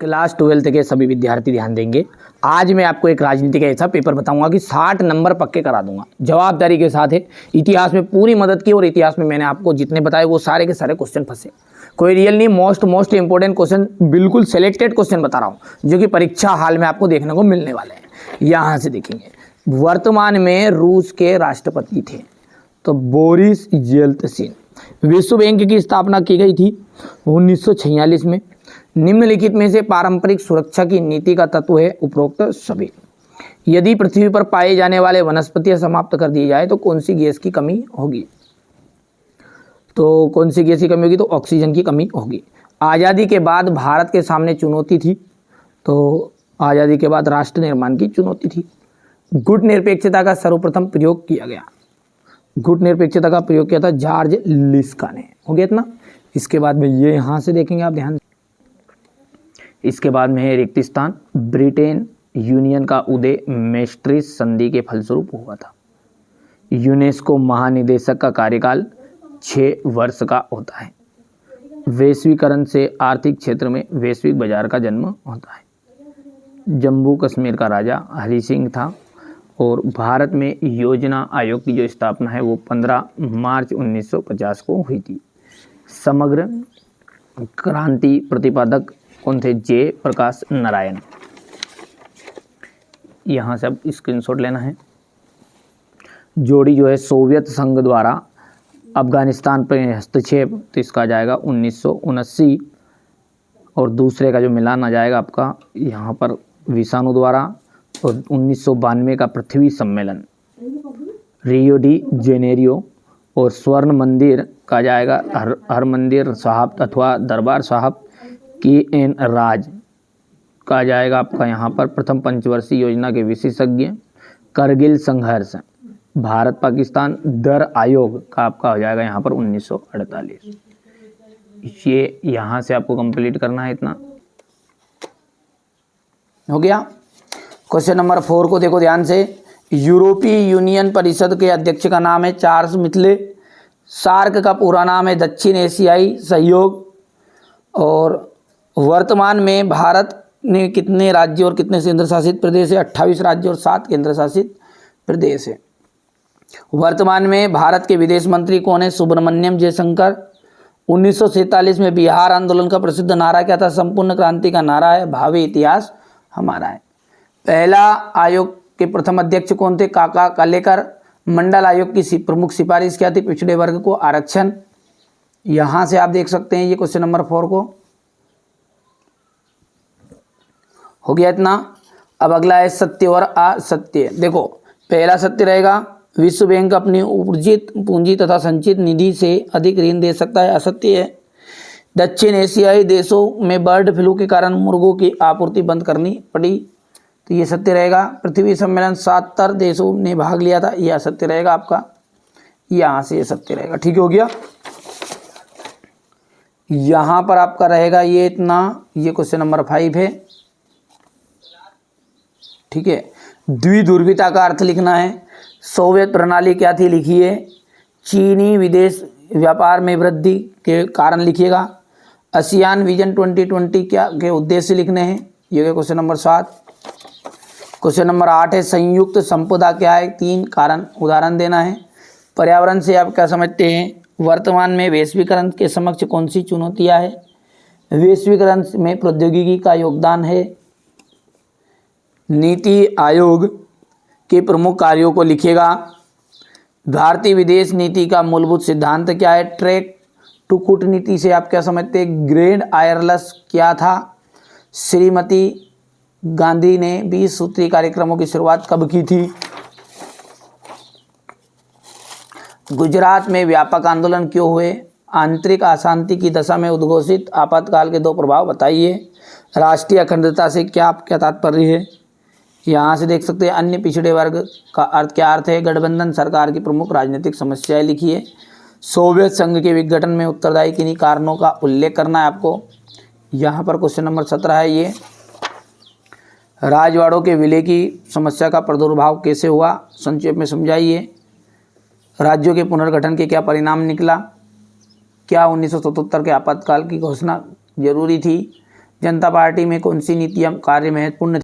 Class 12 के सभी विद्यार्थी ध्यान देंगे। आज मैं आपको एक राजनीति का ऐसा पेपर बताऊंगा कि 60 नंबर पक्के करा दूंगा, जवाबदारी के साथ है। इतिहास में पूरी मदद की और इतिहास में मैंने आपको जितने बताए वो सारे के सारे क्वेश्चन फंसे, कोई रियल नहीं, मोस्ट इंपॉर्टेंट क्वेश्चन, बिल्कुल सेलेक्टेड क्वेश्चन बता रहा हूँ जो कि परीक्षा हाल में आपको देखने को मिलने वाले हैं। यहाँ से देखेंगे, वर्तमान में रूस के राष्ट्रपति थे तो बोरिस येल्त्सिन। विश्व बैंक की स्थापना की गई थी 1946 में। निम्नलिखित में से पारंपरिक सुरक्षा की नीति का तत्व है उपरोक्त सभी। यदि पृथ्वी पर पाए जाने वाले वनस्पतियां समाप्त कर दी जाए तो कौन सी गैस की कमी होगी? तो कौन सी गैस की कमी होगी? तो ऑक्सीजन की कमी होगी। आज़ादी के बाद भारत के सामने चुनौती थी, तो आज़ादी के बाद राष्ट्र निर्माण की चुनौती थी। गुट निरपेक्षता का सर्वप्रथम प्रयोग किया गया। गुट निरपेक्षता का प्रयोग किया था जॉर्ज लिस्का ने। हो गया इतना। इसके बाद में ये यहाँ से देखेंगे आप ध्यान। इसके बाद में है रिक्त स्थान। ब्रिटेन यूनियन का उदय मैस्ट्रिक्ट संधि के फलस्वरूप हुआ था। यूनेस्को महानिदेशक का कार्यकाल 6 वर्ष का होता है। वैश्वीकरण से आर्थिक क्षेत्र में वैश्विक बाजार का जन्म होता है। जम्मू कश्मीर का राजा हरि सिंह था और भारत में योजना आयोग की जो स्थापना है वो 15 मार्च 1950 को हुई थी। समग्र क्रांति प्रतिपादक कौन थे? जय प्रकाश नारायण। यहाँ से अब स्क्रीनशॉट लेना है। जोड़ी जो है सोवियत संघ द्वारा अफगानिस्तान पर हस्तक्षेप, तो इसका आ जाएगा 1979। और दूसरे का जो मिलान आ जाएगा आपका यहाँ पर विषाणु द्वारा, और 1992 का पृथ्वी सम्मेलन रियो डी जेनेरियो। और स्वर्ण मंदिर का जाएगा हर मंदिर साहब अथवा दरबार साहब KN राज का जाएगा आपका यहाँ पर प्रथम पंचवर्षीय योजना के विशेषज्ञ। करगिल संघर्ष, भारत पाकिस्तान दर आयोग का आपका हो जाएगा यहाँ पर 1948। ये यहाँ से आपको कंप्लीट करना है। इतना हो गया। क्वेश्चन नंबर 4 को देखो ध्यान से। यूरोपीय यूनियन परिषद के अध्यक्ष का नाम है चार्ल्स मिचेल। सार्क का पूरा नाम है दक्षिण एशियाई सहयोग। और वर्तमान में भारत ने कितने राज्य और कितने केंद्र शासित प्रदेश है? 28 राज्य और 7 केंद्र शासित प्रदेश है। वर्तमान में भारत के विदेश मंत्री कौन है? सुब्रमण्यम जयशंकर। 1947 में बिहार आंदोलन का प्रसिद्ध नारा क्या था? संपूर्ण क्रांति का नारा है भावी इतिहास हमारा है। पहला आयोग के प्रथम अध्यक्ष कौन थे? काका कालेकर। मंडल आयोग की प्रमुख सिफारिश क्या थी? पिछड़े वर्ग को आरक्षण। यहां से आप देख सकते हैं ये क्वेश्चन नंबर 4 को। हो गया इतना। अब अगला है सत्य और असत्य। देखो, पहला सत्य रहेगा विश्व बैंक अपनी उर्जित पूंजी तथा संचित निधि से अधिक ऋण दे सकता है। असत्य है दक्षिण एशियाई देशों में बर्ड फ्लू के कारण मुर्गों की आपूर्ति बंद करनी पड़ी, तो ये सत्य रहेगा। पृथ्वी सम्मेलन 77 देशों ने भाग लिया था, यह असत्य रहेगा आपका। यहाँ से ये सत्य रहेगा। ठीक हो गया। यहाँ पर आपका रहेगा ये इतना, ये क्वेश्चन नंबर 5 है। ठीक है। द्विध्रुवीता का अर्थ लिखना है। सोवियत प्रणाली क्या थी? लिखिए। चीनी विदेश व्यापार में वृद्धि के कारण लिखिएगा। आसियान विजन 2020 क्या के उद्देश्य लिखने हैं? ये क्वेश्चन नंबर 7। क्वेश्चन नंबर 8 है संयुक्त संपदा क्या है? 3 कारण उदाहरण देना है। पर्यावरण से आप क्या समझते हैं? वर्तमान में वैश्वीकरण के समक्ष कौन सी चुनौतियां है? वैश्वीकरण में प्रौद्योगिकी का योगदान है। नीति आयोग के प्रमुख कार्यों को लिखिएगा। भारतीय विदेश नीति का मूलभूत सिद्धांत क्या है? ट्रैक टू कूटनीति से आप क्या समझते हैं? ग्रैंड आयरलेस क्या था? श्रीमती गांधी ने 20 सूत्री कार्यक्रमों की शुरुआत कब की थी? गुजरात में व्यापक आंदोलन क्यों हुए? आंतरिक अशांति की दशा में उद्घोषित आपातकाल के 2 प्रभाव बताइए। राष्ट्रीय अखंडता से क्या तात्पर्य है? यहाँ से देख सकते हैं। अन्य पिछड़े वर्ग का अर्थ क्या अर्थ है? गठबंधन सरकार की प्रमुख राजनीतिक समस्याएं लिखिए। सोवियत संघ के विघटन में उत्तरदायी किन्हीं कारणों का उल्लेख करना है आपको। यहाँ पर क्वेश्चन नंबर 17 है ये। राजवाड़ों के विलय की समस्या का प्रादुर्भाव कैसे हुआ? संक्षेप में समझाइए। राज्यों के पुनर्गठन के क्या परिणाम निकला? क्या 1977 के आपातकाल की घोषणा जरूरी थी? जनता पार्टी में कौन सी नीतियाँ कार्य महत्वपूर्ण